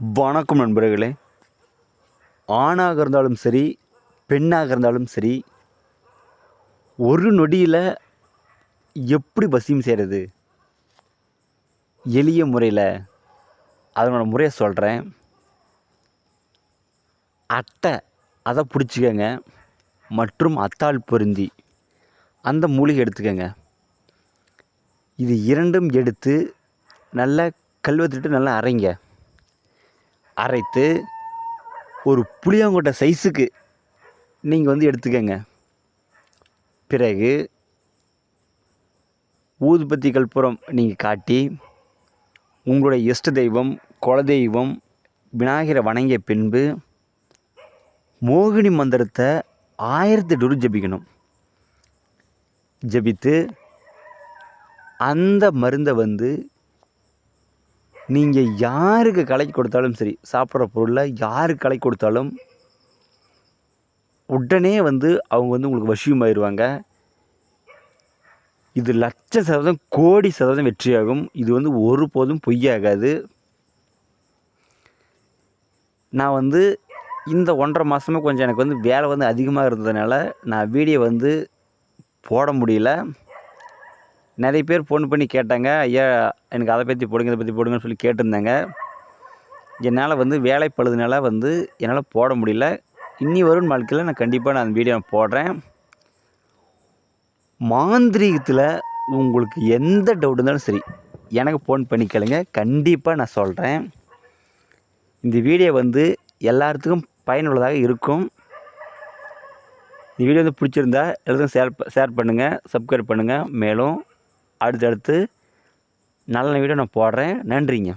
வணக்கம் நண்பர்களே. ஆணாக இருந்தாலும் சரி, பெண்ணாக இருந்தாலும் சரி, ஒரு நொடியில் எப்படி வசியம் செய்கிறது எளிய முறையில் அதனோட முறையை சொல்கிறேன். அட்டை அதை பிடிச்சிக்கங்க, மற்றும் அத்தாள் பொருந்தி அந்த மூலிகை எடுத்துக்கங்க. இது இரண்டும் எடுத்து நல்லா கல்வெத்துட்டு நல்லா அரைத்து ஒரு புளியாங்கொட்டை சைஸுக்கு நீங்கள் எடுத்துக்கங்க. பிறகு ஊதுபத்தி கற்பூரம் நீங்கள் காட்டி உங்களுடைய இஷ்ட தெய்வம், குலதெய்வம், விநாயகரை வணங்கிய பின்பு மோகினி மந்திரத்தை 1008 ஜபிக்கணும். ஜபித்து அந்த மருந்தை நீங்கள் யாருக்கு கலக்கி கொடுத்தாலும் சரி, சாப்பிட்ற பொருளில் யாருக்கு கலக்கி கொடுத்தாலும் உடனே அவங்க உங்களுக்கு வசியமாயிருவாங்க. இது 1,00,000% கோடி சதவீதம் வெற்றியாகும். இது ஒருபோதும் பொய்யாகாது. நான் இந்த 1.5 மாதமாக கொஞ்சம் எனக்கு வேலை அதிகமாக இருந்ததுனால நான் வீடியோ போட முடியல. நிறைய பேர் ஃபோன் பண்ணி கேட்டாங்க, ஐயா எனக்கு அதை பற்றி போடுங்க, இதை பற்றி போடுங்கன்னு சொல்லி கேட்டிருந்தாங்க. என்னால் வேலை பழுதுனால என்னால் போட முடியல. இன்னி வரும் வாழ்க்கையில் நான் கண்டிப்பாக அந்த வீடியோ போடுறேன். மாந்திரீகத்தில் உங்களுக்கு எந்த டவுட் இருந்தாலும் சரி எனக்கு ஃபோன் பண்ணி கேளுங்க, கண்டிப்பாக நான் சொல்கிறேன். இந்த வீடியோ எல்லாத்துக்கும் பயனுள்ளதாக இருக்கும். இந்த வீடியோ பிடிச்சிருந்தா எல்லாத்துக்கும் ஷேர் பண்ணுங்கள், சப்ஸ்கிரைப் பண்ணுங்கள். மேலும் அடுத்தடுத்து நல்ல வீடியோ நான் போடுறேன். நன்றிங்க.